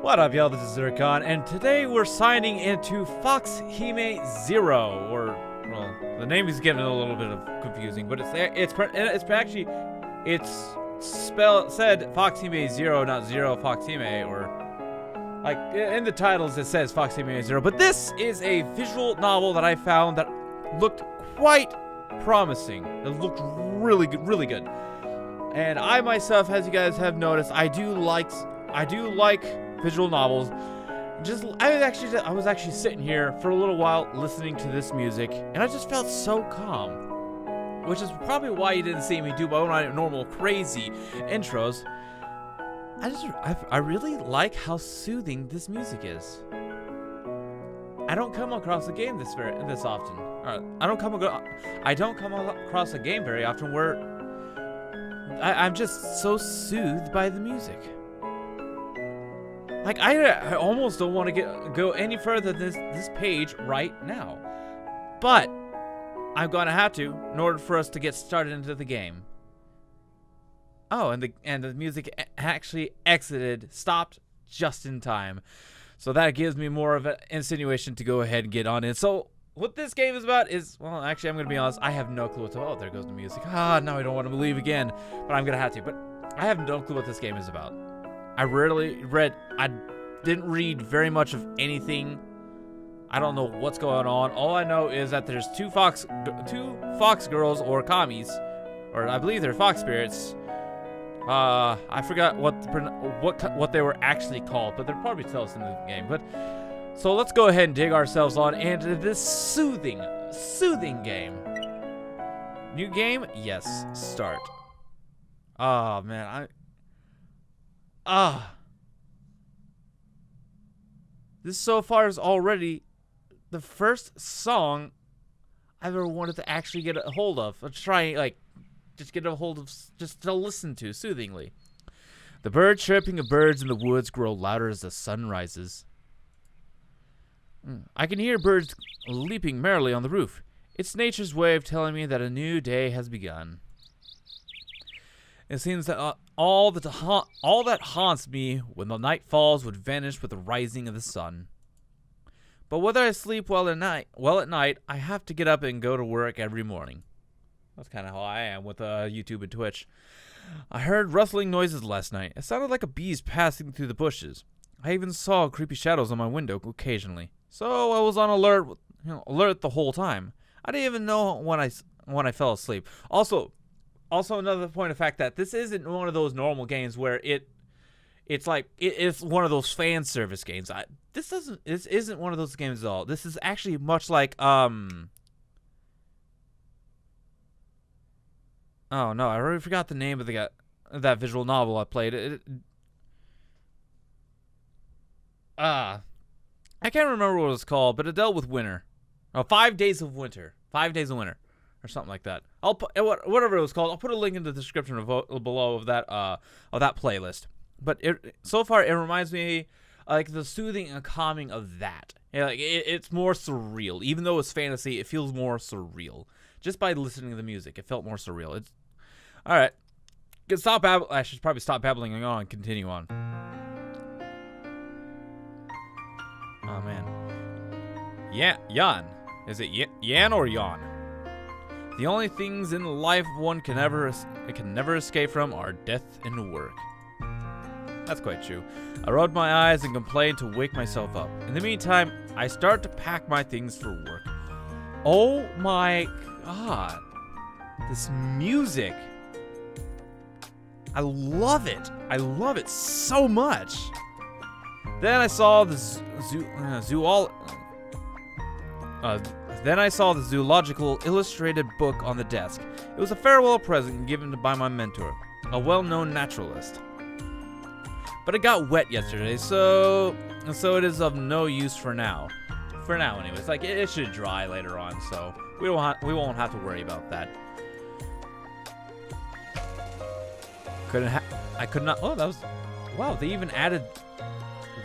What up, y'all? This is Zircon, and today we're signing into Fox Hime Zero, or, well, the name is getting a little bit of confusing, but it's actually, said Fox Hime Zero, not Zero Fox Hime, or, like, in the titles it says Fox Hime Zero, but this is a visual novel that I found that looked quite promising. It looked really good. And I myself, as you guys have noticed, I do like visual novels. I was actually sitting here for a little while listening to this music, and I just felt so calm, which is probably why you didn't see me do my normal crazy intros. I really like how soothing this music is. I don't come across a game this often. I don't come across a game very often where I'm just so soothed by the music. Like, I almost don't want to go any further than this page right now. But I'm going to have to in order for us to get started into the game. Oh, and the music actually stopped just in time. So that gives me more of an insinuation to go ahead and get on in. So what this game is about is, well, actually, I'm going to be honest, I have no clue what to, oh, there goes the music. Now I don't want to believe again, but I'm going to have to. But I have no clue what this game is about. I didn't read very much of anything. I don't know what's going on. All I know is that there's two fox girls, or commies, or I believe they're fox spirits. I forgot what they were actually called, but they're probably tell us in the game. But so let's go ahead and dig ourselves on into this soothing game. New game? Yes. Start. Oh man, this so far is already the first song I've ever wanted to actually get a hold of. Let's try, just get a hold of, just to listen to soothingly. The bird chirping of birds in the woods grow louder as the sun rises. I can hear birds leaping merrily on the roof. It's nature's way of telling me that a new day has begun. It seems that all that haunts me when the night falls would vanish with the rising of the sun. But whether I sleep well at night, I have to get up and go to work every morning. That's kind of how I am with YouTube and Twitch. I heard rustling noises last night. It sounded like a bees passing through the bushes. I even saw creepy shadows on my window occasionally. So I was on alert the whole time. I didn't even know when I fell asleep. Also another point of fact that this isn't one of those normal games where it's one of those fan service games. This isn't one of those games at all. This is actually much like oh no, I already forgot the name of that visual novel I played. I can't remember what it was called, but it dealt with winter. 5 Days of Winter. 5 Days of Winter. Or something like that. I'll put whatever it was called. I'll put a link in the description below of that playlist. But so far it reminds me like the soothing and calming of that. It's more surreal. Even though it's fantasy, it feels more surreal. Just by listening to the music, it felt more surreal. It's all right. I should probably stop babbling on and continue on. Oh man. Yeah, Yan. Is it Yan or Yan? The only things in life one can never escape from are death and work. That's quite true. I rubbed my eyes and complained to wake myself up. In the meantime, I start to pack my things for work. Oh my god. This music. I love it. I love it so much. Then I saw the zoological illustrated book on the desk. It was a farewell present given by my mentor, a well-known naturalist. But it got wet yesterday, so it is of no use for now. For now, anyways. Like, it should dry later on, so we won't have to worry about that. I could not. Oh, that was. Wow, they even added.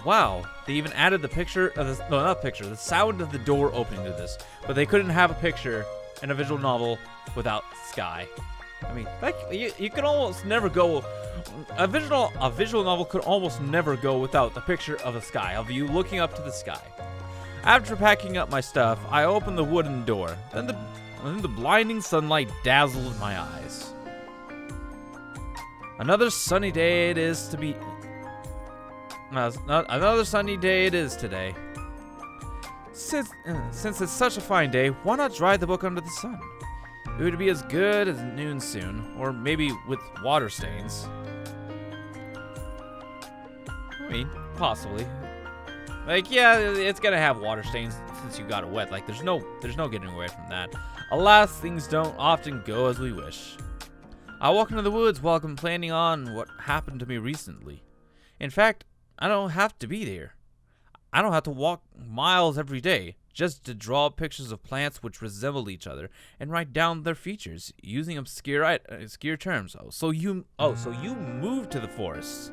Wow, they even added the picture of this. No, not picture. The sound of the door opening to this. But they couldn't have a picture in a visual novel without sky. I mean, like you can almost never go A visual novel could almost never go without the picture of the sky, of you looking up to the sky. After packing up my stuff, I opened the wooden door. Then the blinding sunlight dazzled my eyes. Another sunny day it is to be. Another sunny day it is today. Since it's such a fine day, why not dry the book under the sun? It would be as good as noon soon, or maybe with water stains. I mean, possibly. Like, yeah, it's gonna have water stains since you got it wet. Like, there's no getting away from that. Alas, things don't often go as we wish. I walk into the woods while complaining on what happened to me recently. In fact, I don't have to be there. I don't have to walk miles every day just to draw pictures of plants which resemble each other and write down their features using obscure terms. So you moved to the forest.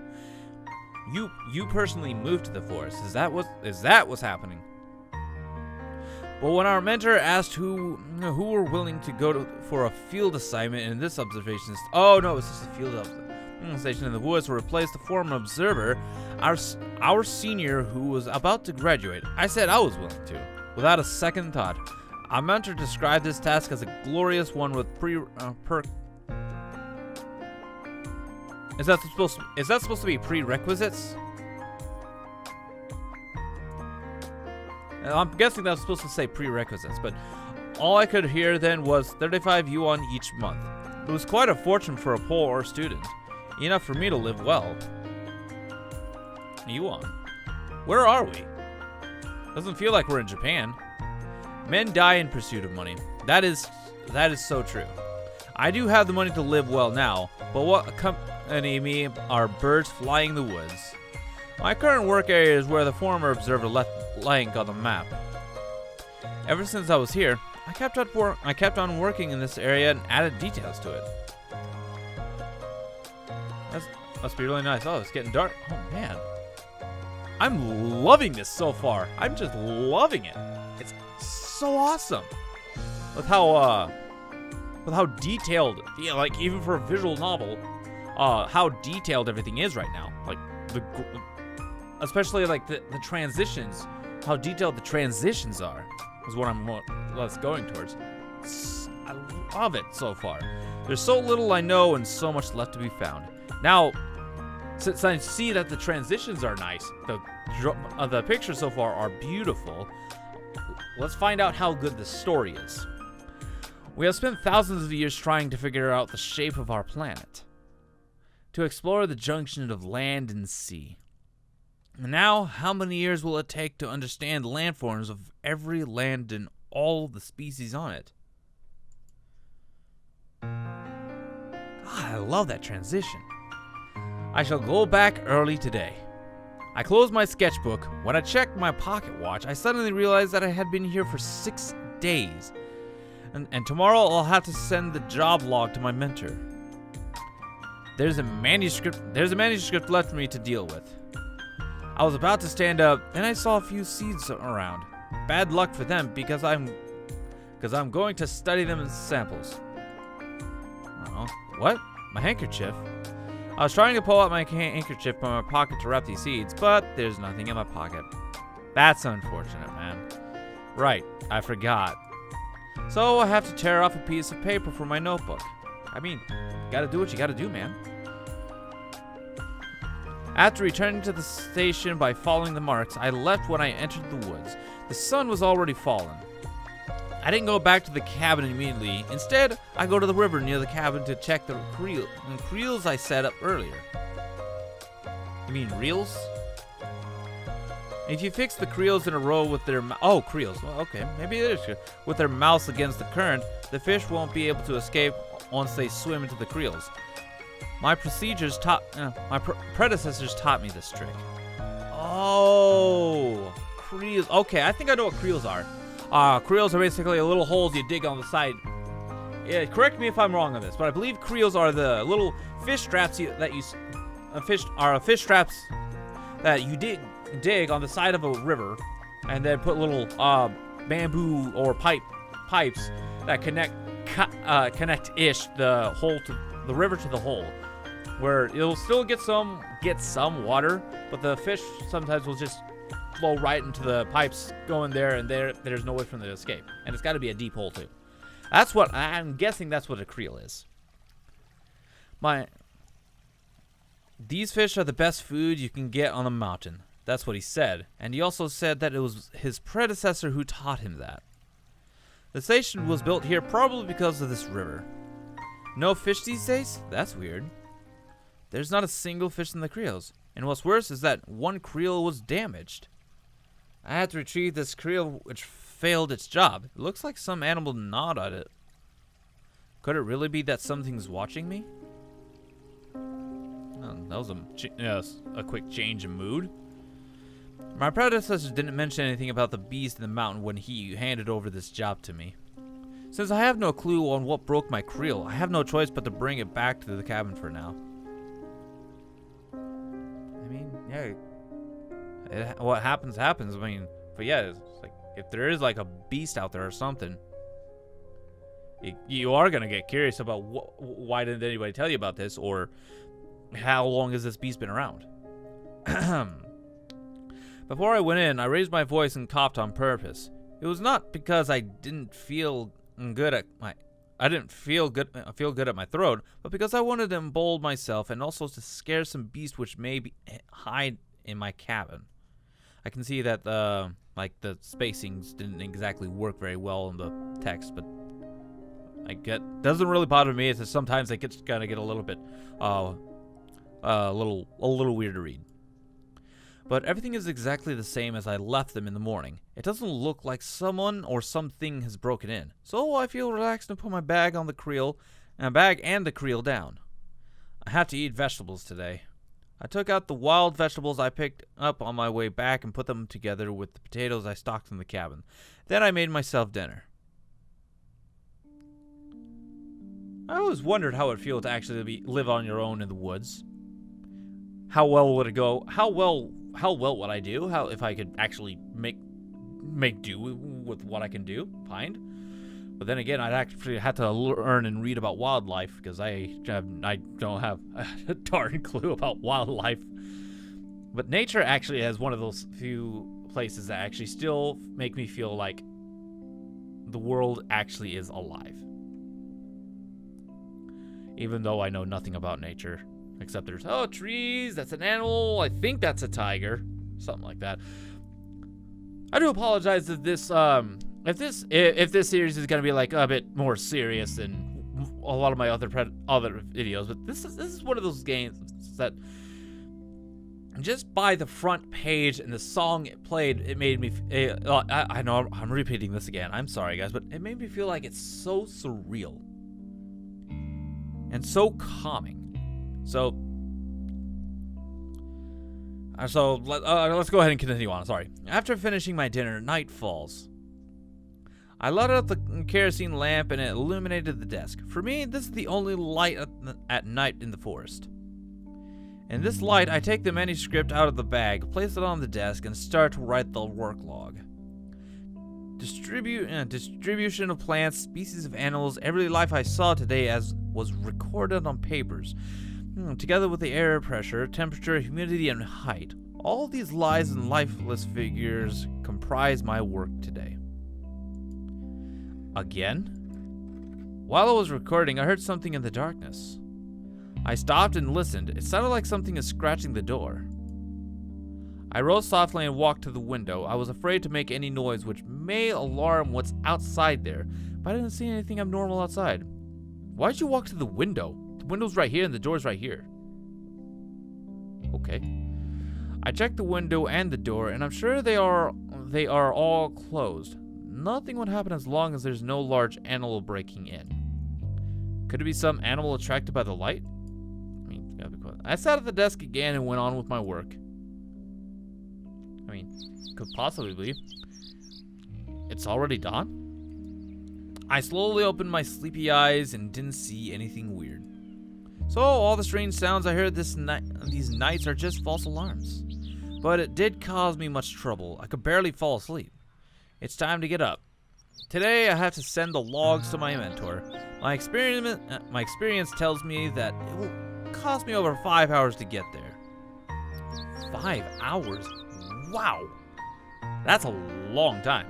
You personally moved to the forest. Is that what's happening? But when our mentor asked who were willing to go for a field assignment in this observation, oh no, it's just a field station in the woods to replace the former observer, our senior who was about to graduate, I said I was willing to, without a second thought. Our mentor described this task as a glorious one with Is that supposed to be prerequisites? I'm guessing that's supposed to say prerequisites, but all I could hear then was 35 yuan each month. It was quite a fortune for a poor student. Enough for me to live well. Yuan. Where are we? Doesn't feel like we're in Japan. Men die in pursuit of money. That is so true. I do have the money to live well now, but what accompany me are birds flying the woods. My current work area is where the former observer left blank on the map. Ever since I was here, I kept on working in this area and added details to it. That must be really nice. Oh, it's getting dark. Oh man, I'm loving this so far. I'm just loving it. It's so awesome with how detailed, yeah, like even for a visual novel, how detailed everything is right now. Like especially like the transitions, how detailed the transitions are, is what I'm going towards. I love it so far. There's so little I know and so much left to be found. Now, since I see that the transitions are nice, the pictures so far are beautiful, let's find out how good the story is. We have spent thousands of years trying to figure out the shape of our planet, to explore the junction of land and sea. Now, how many years will it take to understand the landforms of every land and all the species on it? God, I love that transition. I shall go back early today. I closed my sketchbook. When I checked my pocket watch, I suddenly realized that I had been here for 6 days. And tomorrow I'll have to send the job log to my mentor. There's a manuscript left for me to deal with. I was about to stand up, then I saw a few seeds around. Bad luck for them because I'm going to study them in samples. Oh, what? My handkerchief? I was trying to pull out my handkerchief from my pocket to wrap these seeds, but there's nothing in my pocket. That's unfortunate, man. Right, I forgot. So I have to tear off a piece of paper for my notebook. I mean, gotta do what you gotta do, man. After returning to the station by following the marks, I left when I entered the woods. The sun was already fallen. I didn't go back to the cabin immediately. Instead, I go to the river near the cabin to check the creels I set up earlier. You mean reels? If you fix the creels in a row with their creels. Well, okay, maybe it is good. With their mouths against the current, the fish won't be able to escape once they swim into the creels. My predecessors taught me this trick. Oh, creels. Okay, I think I know what creels are. Creels are basically little holes you dig on the side. Yeah, correct me if I'm wrong on this, but I believe creels are the little fish traps fish traps that you dig on the side of a river, and then put little bamboo or pipes that connect the hole to the river to the hole. where it'll still get some water, but the fish sometimes will just flow right into the pipes going there, and there's no way for them to escape. And it's got to be a deep hole too. That's what I'm guessing. That's what a creel is. These fish are the best food you can get on the mountain. That's what he said, and he also said that it was his predecessor who taught him that. The station was built here probably because of this river. No fish these days? That's weird. There's not a single fish in the creels, and what's worse is that one creel was damaged. I had to retrieve this creel which failed its job. It looks like some animal gnawed at it. Could it really be that something's watching me? Oh, that was a quick change in mood. My predecessor didn't mention anything about the beast in the mountain when he handed over this job to me. Since I have no clue on what broke my creel, I have no choice but to bring it back to the cabin for now. I mean, yeah, what happens happens. I mean, but yeah, it's like if there is like a beast out there or something, you are gonna get curious about why didn't anybody tell you about this, or how long has this beast been around? Before I went in, I raised my voice and coughed on purpose. It was not because I didn't feel good at my throat, but because I wanted to embolden myself and also to scare some beast which may hide in my cabin. I can see that the spacings didn't exactly work very well in the text, but doesn't really bother me. It's just sometimes it gets gonna get a little bit a little weird to read. But everything is exactly the same as I left them in the morning. It doesn't look like someone or something has broken in. So I feel relaxed and put my bag and the creel down. I have to eat vegetables today. I took out the wild vegetables I picked up on my way back and put them together with the potatoes I stocked in the cabin. Then I made myself dinner. I always wondered how it would feel to actually live on your own in the woods. How well would it go? How well would I do? If I could actually make do with what I can find. But then again, I'd actually have to learn and read about wildlife, because I don't have a darn clue about wildlife. But nature actually has one of those few places that actually still make me feel like the world actually is alive. Even though I know nothing about nature. Except there's, trees, that's an animal, I think that's a tiger. Something like that. I do apologize if this series is gonna be like a bit more serious than a lot of my other videos, but this is one of those games that just by the front page and the song it played, it made me I know I'm repeating this again, I'm sorry guys, but it made me feel like it's so surreal and so calming. So let's go ahead and continue on. Sorry. After finishing my dinner, night falls. I lighted up the kerosene lamp and it illuminated the desk. For me, this is the only light at night in the forest. In this light, I take the manuscript out of the bag, place it on the desk, and start to write the work log. Distribution of plants, species of animals, every life I saw today was recorded on papers. Together with the air pressure, temperature, humidity, and height. All these lives and lifeless figures comprise my work today. Again? While I was recording, I heard something in the darkness. I stopped and listened. It sounded like something is scratching the door. I rose softly and walked to the window. I was afraid to make any noise which may alarm what's outside there, but I didn't see anything abnormal outside. Why'd you walk to the window? The window's right here and the door's right here. Okay. I checked the window and the door, and I'm sure they are all closed. Nothing would happen as long as there's no large animal breaking in. Could it be some animal attracted by the light? I sat at the desk again and went on with my work. Could possibly be. It's already dawn? I slowly opened my sleepy eyes and didn't see anything weird. So all the strange sounds I heard these nights are just false alarms. But it did cause me much trouble. I could barely fall asleep. It's time to get up. Today I have to send the logs to my mentor. My experience tells me that it will cost me over 5 hours to get there. 5 hours? Wow. That's a long time.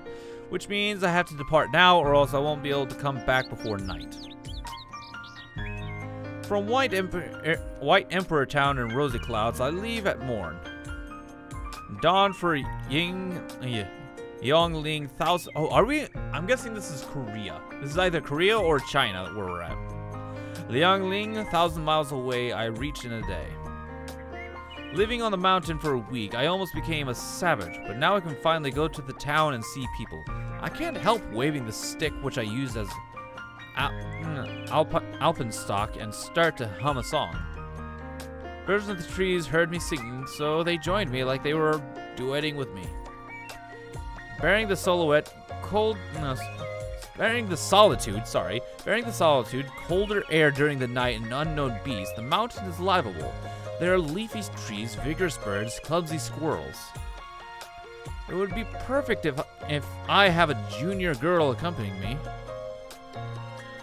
Which means I have to depart now, or else I won't be able to come back before night. From White Emperor Town in rosy clouds, I leave at morn. Dawn for Yongling thousand. Oh, are we? I'm guessing this is Korea. This is either Korea or China where we're at. Liangling, 1,000 miles away, I reach in a day. Living on the mountain for a week, I almost became a savage, but now I can finally go to the town and see people. I can't help waving the stick which I use as alpenstock and start to hum a song. Birds of the trees heard me singing, so they joined me like they were duetting with me. Bearing the solitude, colder air during the night and unknown beasts, the mountain is livable. There are leafy trees, vigorous birds, clumsy squirrels. It would be perfect if I have a junior girl accompanying me.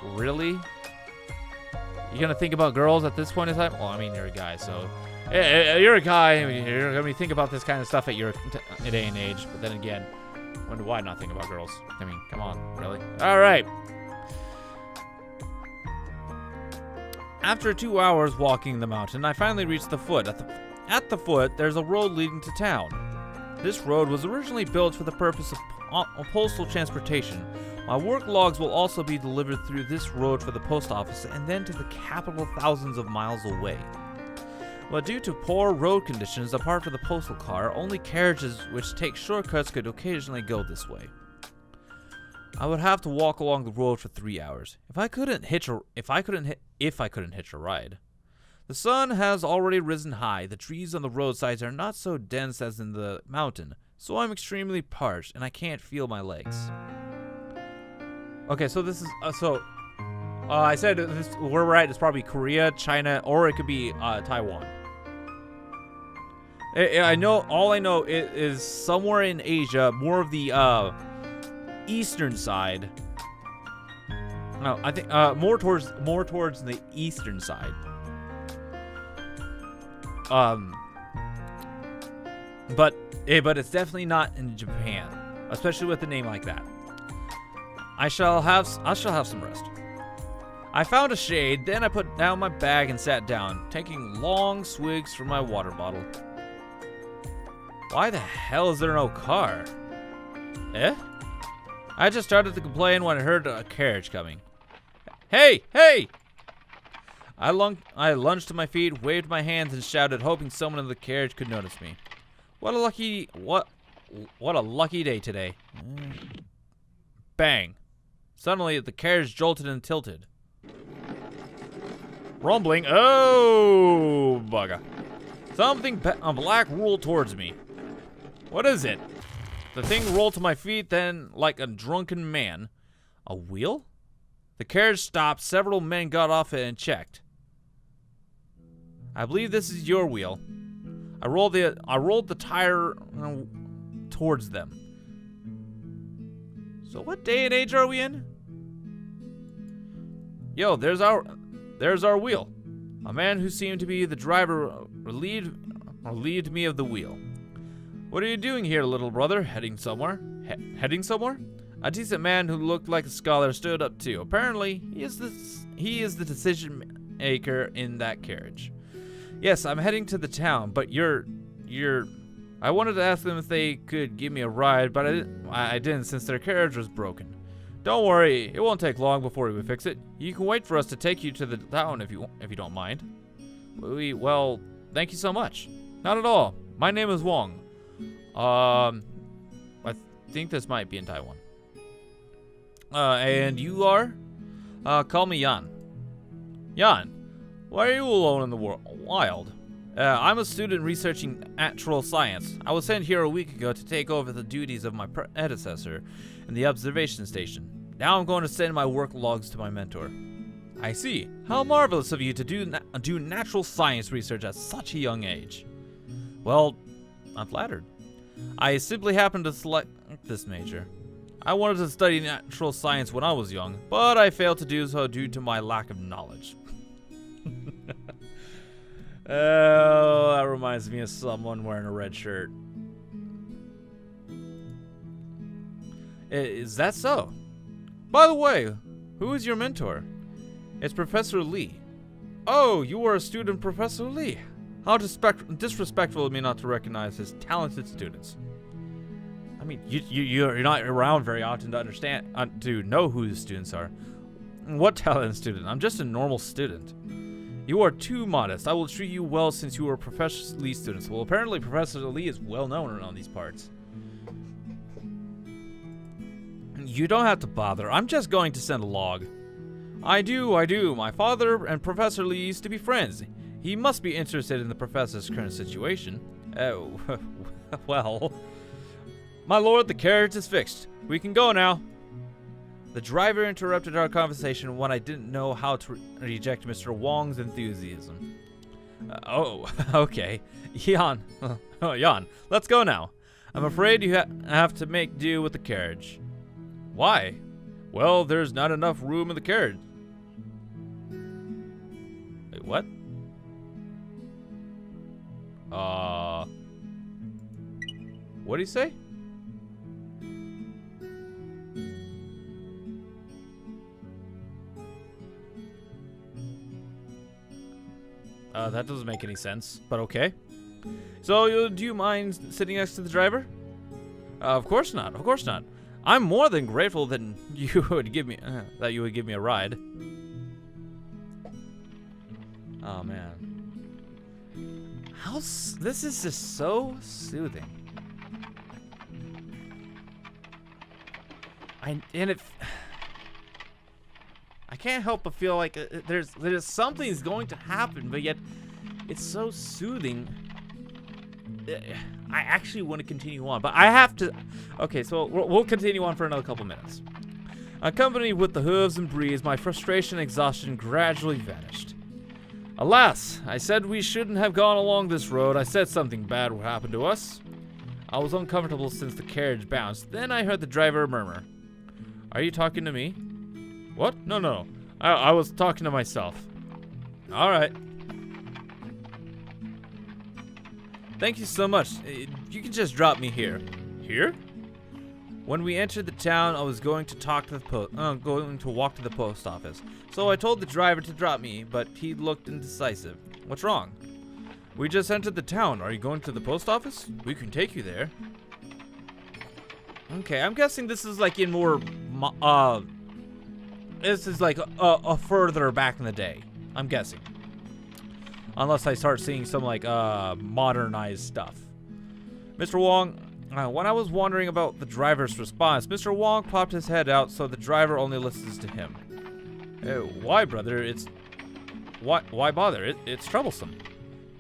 Really? You gonna think about girls at this point in time? Well, I mean, you're a guy, so... You're a guy, I mean, you're gonna think about this kind of stuff at your day and age, but then again, when do I not think about girls? I mean, come on, really? Alright. After 2 hours walking the mountain, I finally reached the foot. At the foot, there's a road leading to town. This road was originally built for the purpose of postal transportation. My work logs will also be delivered through this road for the post office and then to the capital thousands of miles away. But due to poor road conditions, apart from the postal car, only carriages which take shortcuts could occasionally go this way. I would have to walk along the road for 3 hours. If I couldn't hitch a ride. The sun has already risen high. The trees on the roadsides are not so dense as in the mountain, so I'm extremely parched and I can't feel my legs. Okay, so this is I said this, where we're at is probably Korea, China, or it could be Taiwan. All I know is somewhere in Asia, more of the eastern side. No, I think more towards the eastern side. But it's definitely not in Japan, especially with a name like that. I shall have some rest. I found a shade, then I put down my bag and sat down, taking long swigs from my water bottle. Why the hell is there no car? Eh? I just started to complain when I heard a carriage coming. Hey! Hey! I lunged to my feet, waved my hands, and shouted, hoping someone in the carriage could notice me. What a lucky day today. Bang. Suddenly, the carriage jolted and tilted. Rumbling. Oh, bugger. Something black rolled towards me. What is it? The thing rolled to my feet, then, like a drunken man. A wheel? The carriage stopped. Several men got off it and checked. I believe this is your wheel. I rolled the tire towards them. So what day and age are we in? Yo, there's our wheel. A man who seemed to be the driver relieved me of the wheel. What are you doing here, little brother? Heading somewhere? Heading somewhere? A decent man who looked like a scholar stood up too. Apparently, he is the decision maker in that carriage. Yes, I'm heading to the town, but I wanted to ask them if they could give me a ride, but I didn't since their carriage was broken. Don't worry, it won't take long before we fix it. You can wait for us to take you to the town if you don't mind. Well, thank you so much. Not at all. My name is Wong. I think this might be in Taiwan. And you are? Call me Yan. Yan, why are you alone in the wild? I'm a student researching natural science. I was sent here a week ago to take over the duties of my predecessor in the observation station. Now I'm going to send my work logs to my mentor. I see. How marvelous of you to do natural science research at such a young age. Well, I'm flattered. I simply happened to select this major. I wanted to study natural science when I was young, but I failed to do so due to my lack of knowledge. Oh, that reminds me of someone wearing a red shirt. Is that so? By the way, who is your mentor? It's Professor Lee. Oh, you are a student, Professor Lee. How disrespectful of me not to recognize his talented students. I mean, you're not around very often to understand, to know who the students are. What talented student? I'm just a normal student. You are too modest. I will treat you well since you are Professor Lee's students. Well, apparently Professor Lee is well known around these parts. You don't have to bother. I'm just going to send a log. I do. My father and Professor Lee used to be friends. He must be interested in the professor's current situation. Oh, well. My lord, the carriage is fixed. We can go now. The driver interrupted our conversation when I didn't know how to reject Mr. Wong's enthusiasm. Okay. Jan. Jan, let's go now. I'm afraid you have to make do with the carriage. Why? Well, there's not enough room in the carriage. Wait, what? What'd he say? That doesn't make any sense, but okay. So, do you mind sitting next to the driver? Of course not. Of course not. I'm more than grateful that you would give me a ride. Oh man, this is just so soothing. I can't help but feel like there's something's going to happen, but yet it's so soothing. I actually want to continue on, but I have to. Okay, so we'll continue on for another couple minutes. Accompanied with the hooves and breeze, my frustration and exhaustion gradually vanished. Alas, I said we shouldn't have gone along this road. I said something bad would happen to us. I was uncomfortable since the carriage bounced. Then I heard the driver murmur, "Are you talking to me?" What? No. I was talking to myself. All right. Thank you so much. You can just drop me here. Here? When we entered the town, I was going to walk to the post office. So I told the driver to drop me, but he looked indecisive. What's wrong? We just entered the town. Are you going to the post office? We can take you there. Okay, I'm guessing this is like in more this is like a further back in the day. I'm guessing. Unless I start seeing some like modernized stuff. Mr. Wong, when I was wondering about the driver's response, Mr. Wong popped his head out so the driver only listens to him. Why, brother? Why bother? It's troublesome.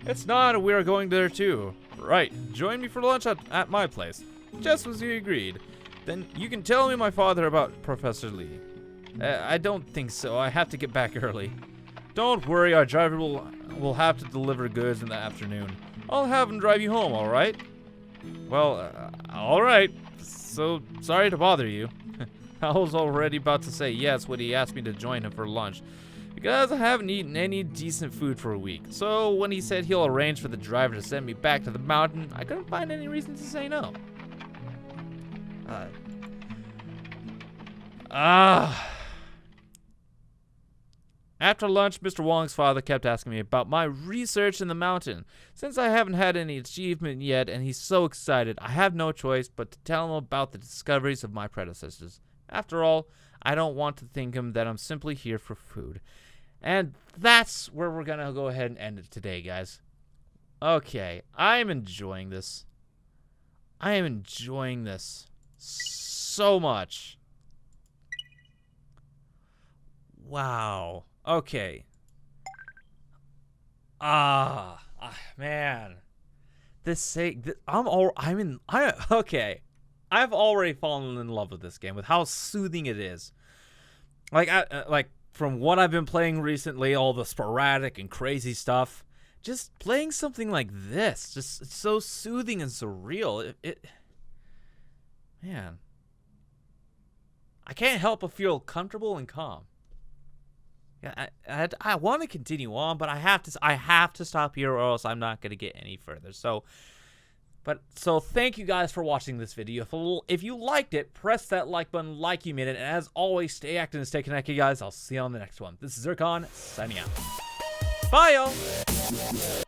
It's not. We are going there too. Right. Join me for lunch at my place. Just as we agreed. Then you can tell me my father about Professor Lee. I don't think so. I have to get back early. Don't worry, our driver will have to deliver goods in the afternoon. I'll have him drive you home, all right? Well, all right. So, sorry to bother you. I was already about to say yes when he asked me to join him for lunch, because I haven't eaten any decent food for a week. So, when he said he'll arrange for the driver to send me back to the mountain, I couldn't find any reason to say no. After lunch, Mr. Wong's father kept asking me about my research in the mountain. Since I haven't had any achievement yet and he's so excited, I have no choice but to tell him about the discoveries of my predecessors. After all, I don't want to think him that I'm simply here for food. And that's where we're going to go ahead and end it today, guys. Okay, I'm enjoying this. I am enjoying this so much. Wow. Okay. Man. Okay. I've already fallen in love with this game, with how soothing it is. Like from what I've been playing recently, all the sporadic and crazy stuff, just playing something like this, just it's so soothing and surreal. Man. I can't help but feel comfortable and calm. Yeah, I want to continue on, but I have to stop here, or else I'm not gonna get any further. So thank you guys for watching this video. If you liked it, press that like button like you made it. And as always, stay active and stay connected, guys. I'll see you on the next one. This is Zircon, signing out. Bye, y'all.